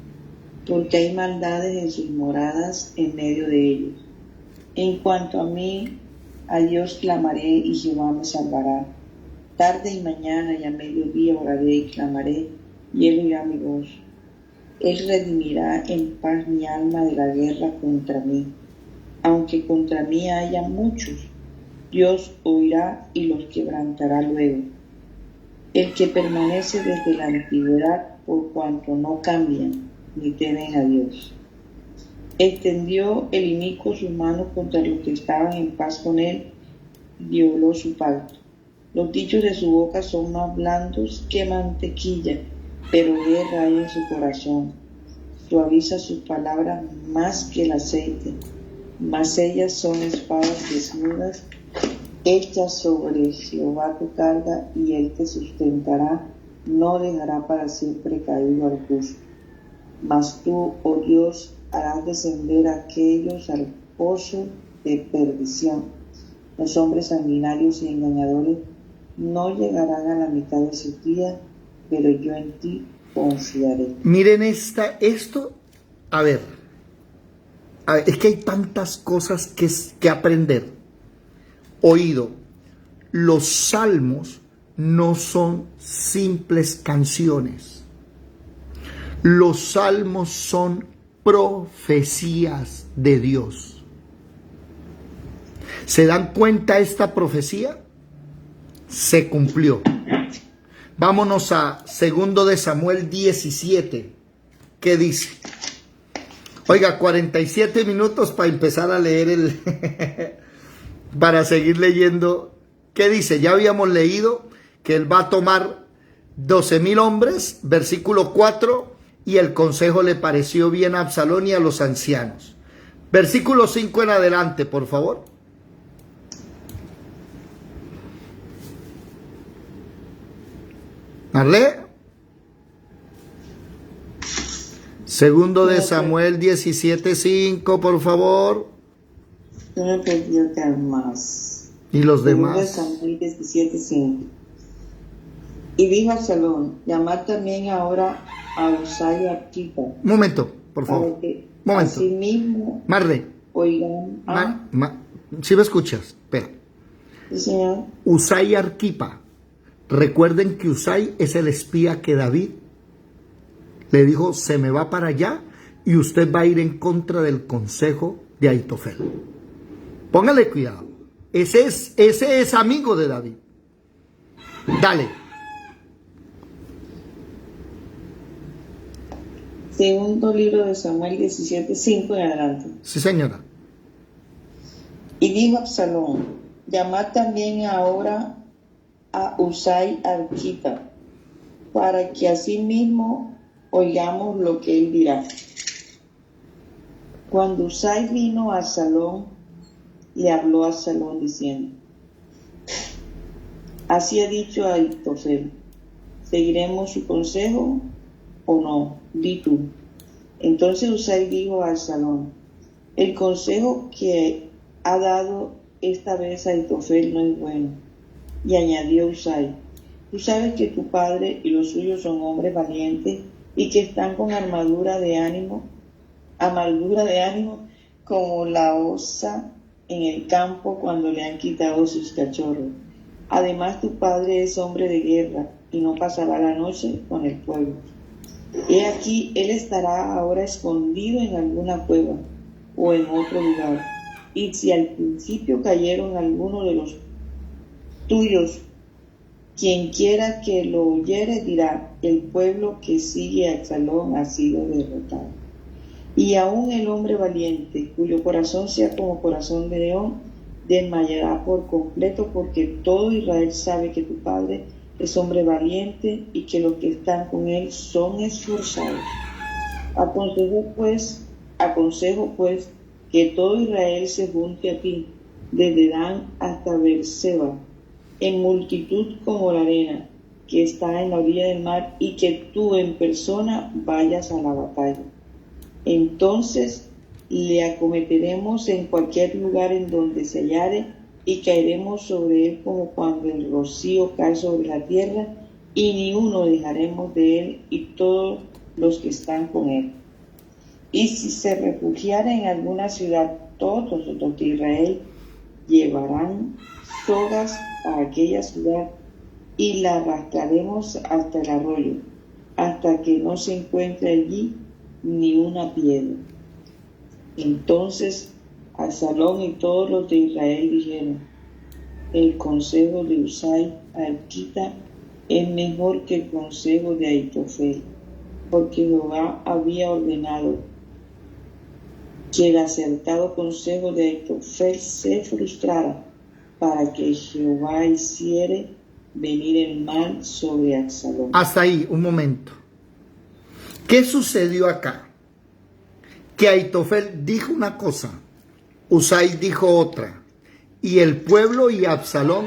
porque hay maldades en sus moradas en medio de ellos. En cuanto a mí, a Dios clamaré y Jehová me salvará. Tarde y mañana y a mediodía oraré y clamaré, y él oirá mi voz. Él redimirá en paz mi alma de la guerra contra mí. Aunque contra mí haya muchos, Dios oirá y los quebrantará luego. El que permanece desde la antigüedad, por cuanto no cambian ni temen a Dios. Extendió el inicuo sus manos contra los que estaban en paz con él, y violó su pacto. Los dichos de su boca son más blandos que mantequilla, pero guerra hay en su corazón. Suaviza sus palabras más que el aceite, mas ellas son espadas desnudas, hechas sobre Jehová tu carga, y él te sustentará, no dejará para siempre caído al justo. Mas tú, oh Dios, harás descender a aquellos al pozo de perdición. Los hombres sanguinarios y engañadores no llegarán a la mitad de sus días, pero yo en ti confiaré. Miren esto, a ver, es que hay tantas cosas que aprender. Oído, los salmos no son simples canciones. Los salmos son profecías de Dios. ¿Se dan cuenta esta profecía? Se cumplió. Vámonos a 2 de Samuel 17. ¿Qué dice? Oiga, 47 minutos para empezar a leer para seguir leyendo. ¿Qué dice? Ya habíamos leído que él va a tomar 12,000 hombres, versículo 4, y el consejo le pareció bien a Absalón y a los ancianos. Versículo 5 en adelante, por favor. ¿Marle? 2 de Samuel 17:5, por favor. No me perdió más. ¿Y los 2 de demás? Samuel 17:5. Y dijo Absalón, llamad también ahora a Usai y a Arquipa. Momento, por favor. Para que Momento. asimismo Marle. oigan ¿Sí me escuchas? Espera. sí, señor. Usai y Arquipa. Recuerden que Usai es el espía que David le dijo, se me va para allá y usted va a ir en contra del consejo de Ahitofel. Póngale cuidado. Ese es amigo de David. Dale. Segundo libro de Samuel 17:5 en adelante. Sí, señora. Y dijo Absalón, llamad también ahora a Usai Arquipa, para que asimismo oigamos lo que él dirá. Cuando Usai vino a Absalón, le habló a Absalón diciendo, así ha dicho Ahitofel, ¿seguiremos su consejo o no? Di tú. Entonces Usai dijo a Absalón, el consejo que ha dado esta vez Ahitofel no es bueno. Y añadió Usai, tú sabes que tu padre y los suyos son hombres valientes y que están con amargura de ánimo como la osa en el campo cuando le han quitado sus cachorros. Además tu padre es hombre de guerra y no pasará la noche con el pueblo. He aquí, él estará ahora escondido en alguna cueva o en otro lugar. Y si al principio cayeron algunos de los tuyos, quien quiera que lo oyere dirá, el pueblo que sigue a Absalón ha sido derrotado. Y aún el hombre valiente, cuyo corazón sea como corazón de león, desmayará por completo, porque todo Israel sabe que tu padre es hombre valiente y que los que están con él son esforzados. Aconsejo pues que todo Israel se junte a ti, desde Dan hasta Beerseba, en multitud como la arena que está en la orilla del mar, y que tú en persona vayas a la batalla. Entonces le acometeremos en cualquier lugar en donde se hallare, y caeremos sobre él como cuando el rocío cae sobre la tierra, y ni uno dejaremos de él y todos los que están con él. Y si se refugiara en alguna ciudad, todos los de Israel llevarán sogas a aquella ciudad, y la arrastraremos hasta el arroyo, hasta que no se encuentre allí ni una piedra. Entonces Absalón y todos los de Israel dijeron: el consejo de Husai arquita es mejor que el consejo de Ahitofel, porque Jehová había ordenado que el acertado consejo de Ahitofel se frustrara, para que Jehová hiciere venir el mal sobre Absalón. Hasta ahí, un momento. ¿Qué sucedió acá? Que Ahitofel dijo una cosa, Husai dijo otra, y el pueblo y Absalón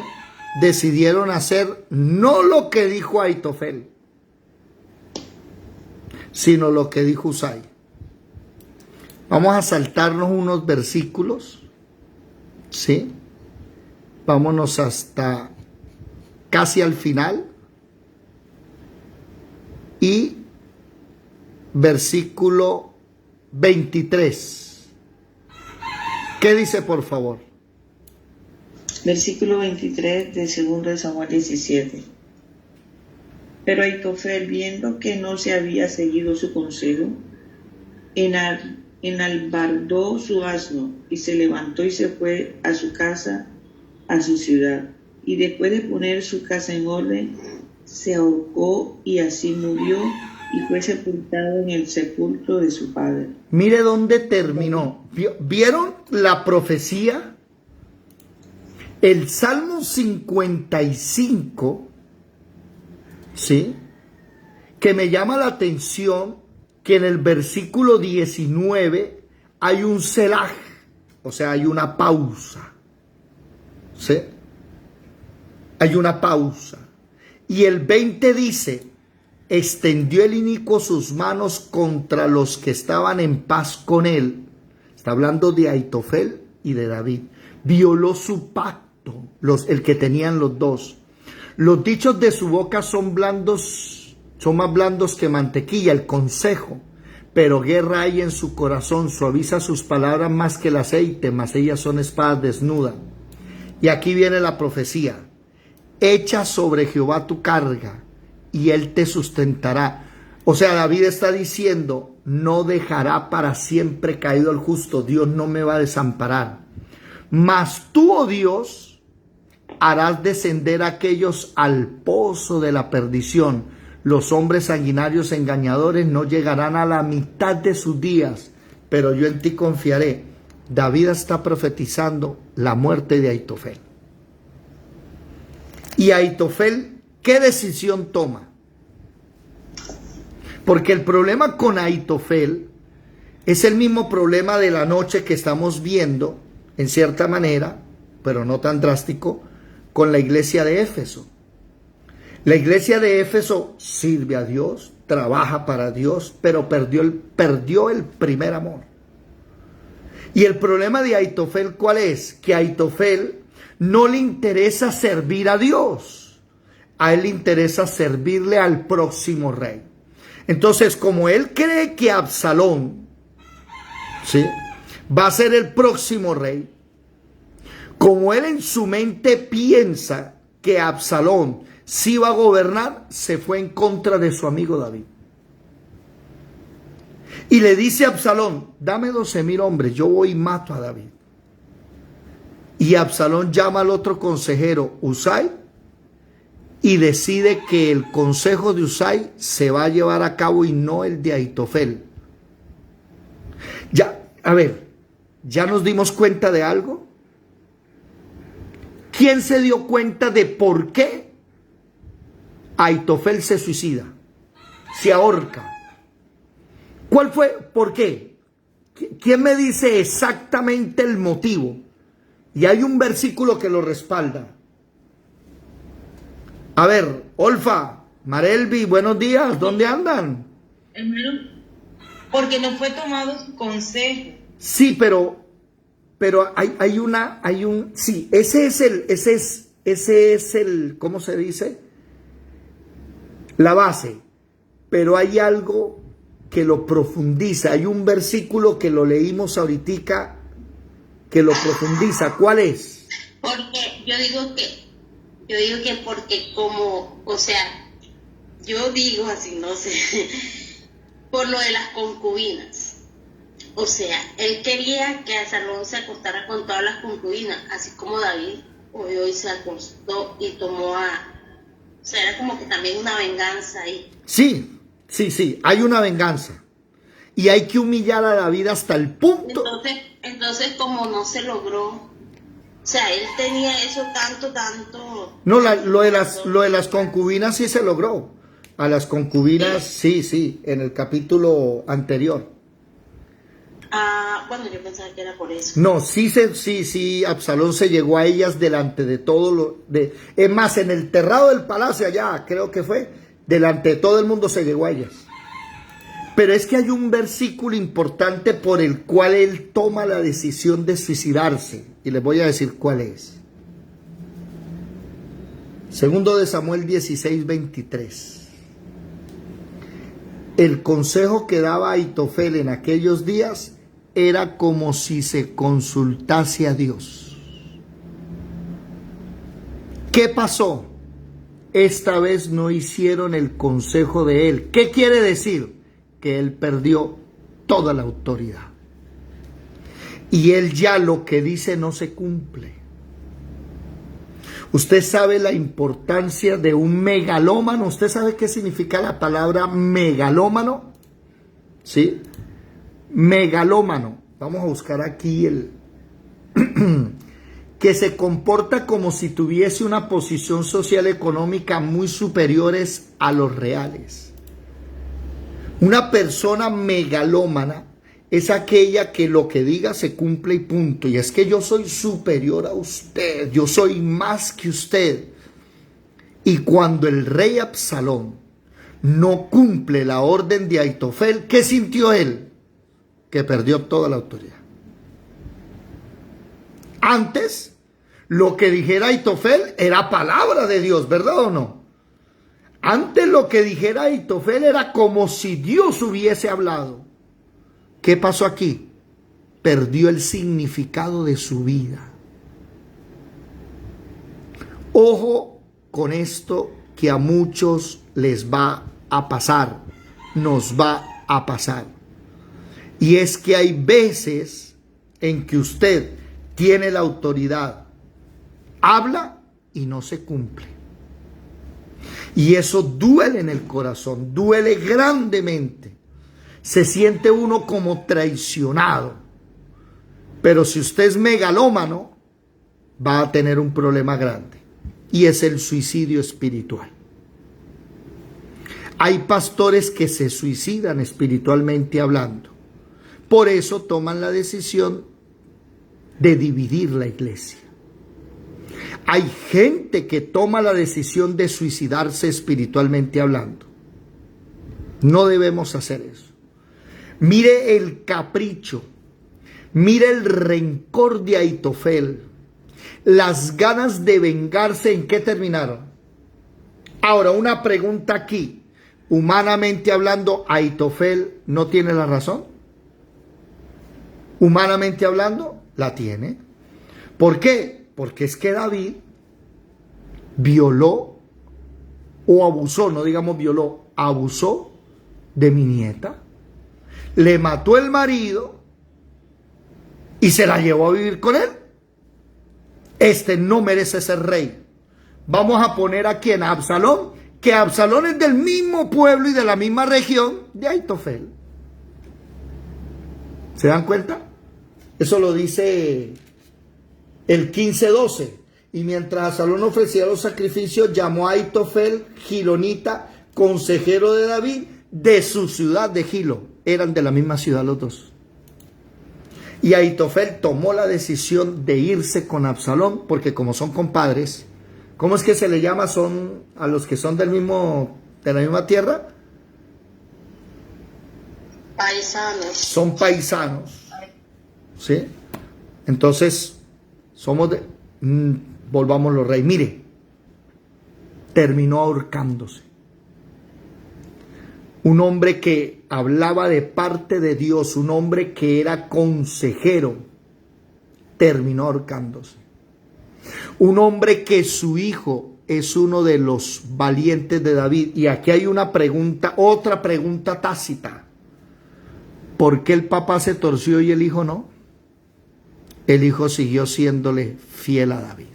decidieron hacer no lo que dijo Ahitofel, sino lo que dijo Husai. Vamos a saltarnos unos versículos, ¿sí? Vámonos hasta casi al final. Y versículo 23. ¿Qué dice, por favor? Versículo 23 de 2 Samuel 17. Pero Ahitofel, viendo que no se había seguido su consejo, enalbardó su asno, y se levantó y se fue a su casa, a su ciudad. Y después de poner su casa en orden, se ahorcó, y así murió, y fue sepultado en el sepulcro de su padre. Mire dónde terminó. ¿Vieron la profecía? El Salmo 55, ¿sí? Que me llama la atención que en el versículo 19 hay un selaj, o sea, hay una pausa, ¿sí? Hay una pausa. Y el 20 dice: extendió el inicuo sus manos contra los que estaban en paz con él. Está hablando de Ahitofel y de David. Violó su pacto, el que tenían los dos. Los dichos de su boca son blandos, son más blandos que mantequilla, el consejo. Pero guerra hay en su corazón, suaviza sus palabras más que el aceite, mas ellas son espadas desnudas. Y aquí viene la profecía: echa sobre Jehová tu carga, y él te sustentará. O sea, David está diciendo: no dejará para siempre caído el justo. Dios no me va a desamparar. Mas tú, oh Dios, harás descender a aquellos al pozo de la perdición. Los hombres sanguinarios engañadores no llegarán a la mitad de sus días, pero yo en ti confiaré. David está profetizando la muerte de Ahitofel. Y Ahitofel, ¿qué decisión toma? Porque el problema con Ahitofel es el mismo problema de la noche que estamos viendo, en cierta manera, pero no tan drástico, con la iglesia de Éfeso. La iglesia de Éfeso sirve a Dios, trabaja para Dios, pero perdió el primer amor. Y el problema de Ahitofel, ¿cuál es? Que a Ahitofel no le interesa servir a Dios, a él le interesa servirle al próximo rey. Entonces, como él cree que Absalón, ¿sí?, va a ser el próximo rey, como él en su mente piensa que Absalón sí va a gobernar, se fue en contra de su amigo David. Y le dice a Absalón: dame 12,000 hombres, yo voy y mato a David. Y Absalón llama al otro consejero, Husai, y decide que el consejo de Husai se va a llevar a cabo y no el de Ahitofel. Ya, a ver, ¿ya nos dimos cuenta de algo? ¿Quién se dio cuenta de por qué Ahitofel se suicida? Se ahorca. ¿Cuál fue? ¿Por qué? ¿Quién me dice exactamente el motivo? Y hay un versículo que lo respalda. A ver, Olfa, Marelvi, buenos días, ¿dónde andan? Hermano, porque no fue tomado su consejo. Sí, pero sí, ese es el, ¿cómo se dice? La base. Pero hay algo que lo profundiza. Hay un versículo que lo leímos ahorita que lo profundiza. ¿Cuál es? Porque yo digo que porque como, o sea, yo digo así, no sé, por lo de las concubinas. O sea, él quería que Absalón se acostara con todas las concubinas, así como David hoy se acostó y tomó a... O sea, era como que también una venganza ahí. Sí, hay una venganza. Y hay que humillar a David hasta el punto. Entonces como no se logró, o sea, él tenía eso tanto. No, lo de las concubinas sí se logró. A las concubinas, sí, en el capítulo anterior. Ah, bueno, yo pensaba que era por eso. No, sí, Absalón se llegó a ellas delante de todo es más, en el terrado del palacio allá, creo que fue, delante de todo el mundo se llegó a ellas. Pero es que hay un versículo importante por el cual él toma la decisión de suicidarse. Y les voy a decir cuál es. Segundo de Samuel 16:23. El consejo que daba Ahitofel en aquellos días era como si se consultase a Dios. ¿Qué pasó? Esta vez no hicieron el consejo de él. ¿Qué quiere decir? Que él perdió toda la autoridad. Y él ya lo que dice no se cumple. Usted sabe la importancia de un megalómano. ¿Usted sabe qué significa la palabra megalómano? ¿Sí? Megalómano. Vamos a buscar aquí el... que se comporta como si tuviese una posición social económica muy superiores a los reales. Una persona megalómana es aquella que lo que diga se cumple y punto. Y es que yo soy superior a usted, yo soy más que usted. Y cuando el rey Absalón no cumple la orden de Ahitofel, ¿qué sintió él? Que perdió toda la autoridad. Antes, lo que dijera Ahitofel era palabra de Dios, ¿verdad o no? Antes lo que dijera Ahitofel era como si Dios hubiese hablado. ¿Qué pasó aquí? Perdió el significado de su vida. Ojo con esto que a muchos les va a pasar, nos va a pasar. Y es que hay veces en que usted tiene la autoridad, habla y no se cumple. Y eso duele en el corazón, duele grandemente. Se siente uno como traicionado. Pero si usted es megalómano, va a tener un problema grande. Y es el suicidio espiritual. Hay pastores que se suicidan espiritualmente hablando. Por eso toman la decisión de dividir la iglesia. Hay gente que toma la decisión de suicidarse espiritualmente hablando. No debemos hacer eso. Mire el capricho, mire el rencor de Ahitofel, las ganas de vengarse, ¿en qué terminaron? Ahora, una pregunta aquí, humanamente hablando, ¿Ahitofel no tiene la razón? Humanamente hablando, la tiene. ¿Por qué? Porque es que David violó o abusó, no digamos violó, abusó de mi nieta. Le mató el marido y se la llevó a vivir con él. Este no merece ser rey. Vamos a poner aquí en Absalón, que Absalón es del mismo pueblo y de la misma región de Ahitofel. ¿Se dan cuenta? Eso lo dice el 15:12. Y mientras Absalón ofrecía los sacrificios, llamó a Ahitofel, gilonita, consejero de David, de su ciudad de Gilo. Eran de la misma ciudad los dos. Y Ahitofel tomó la decisión de irse con Absalón, porque como son compadres, ¿cómo es que se le llama son a los que son de la misma tierra? Paisanos. Son paisanos. ¿Sí? Entonces, somos de... volvamos los reyes. Mire, terminó ahorcándose. Un hombre que hablaba de parte de Dios, un hombre que era consejero, terminó ahorcándose. Un hombre que su hijo es uno de los valientes de David. Y aquí hay una pregunta, otra pregunta tácita. ¿Por qué el papá se torció y el hijo no? El hijo siguió siéndole fiel a David.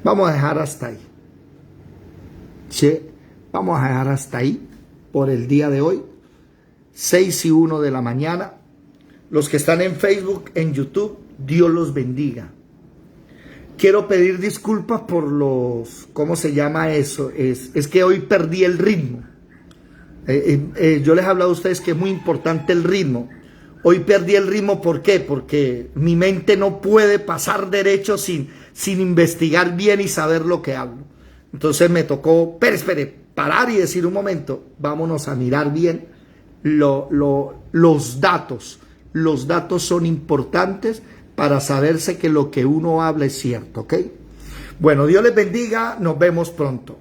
Vamos a dejar hasta ahí. ¿Sí? Vamos a dejar hasta ahí por el día de hoy. 6:01 de la mañana. Los que están en Facebook, en YouTube, Dios los bendiga. Quiero pedir disculpas por los... ¿Cómo se llama eso? Es que hoy perdí el ritmo. Yo les he hablado a ustedes que es muy importante el ritmo. Hoy perdí el ritmo, ¿por qué? Porque mi mente no puede pasar derecho sin investigar bien y saber lo que hablo. Entonces me tocó, espere, parar y decir un momento, vámonos a mirar bien los datos. Los datos son importantes para saberse que lo que uno habla es cierto, ¿ok? Bueno, Dios les bendiga, nos vemos pronto.